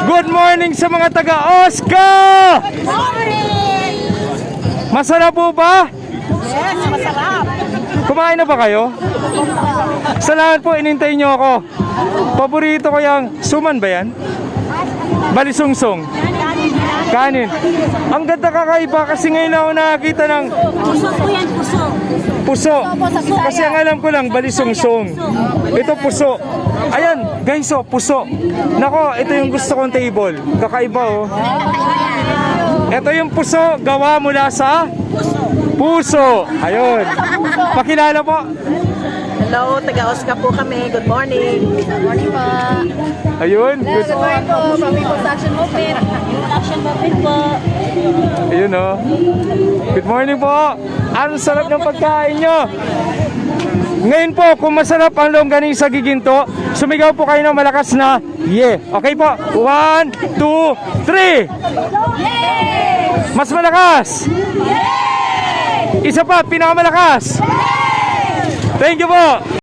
Good morning sa mga taga-Osca! Masarap po ba? Yes, masarap. Kumain na ba kayo? Salamat po, inintay nyo ako. Paborito ko yung suman ba yan? Balisungsong. Kanin. Ang ganda, kakaiba kasi ngayon ako nakakita ng Puso po yan, puso. puso. Kasi ang alam ko lang, balisungsong. Ito puso. Ayan, guys, oh, puso. Nako, ito yung gusto kong table. Kakaiba, oh. Ito yung puso, gawa mula sa puso. Ayun. Pakilala po. Hello, taga-Osca po kami. Good morning. Good morning po. Ayun. Good. Good morning po. From Construction Movement. Construction Movement po. Ayun, oh. Good morning po. Ang sarap ng pagkain nyo. Ngayon po, kung masarap ang longganisa giginto, sumigaw po kayo ng malakas na yeah. Okay po? 1, 2, 3. Mas malakas. Isa pa, pinakamalakas. Thank you po.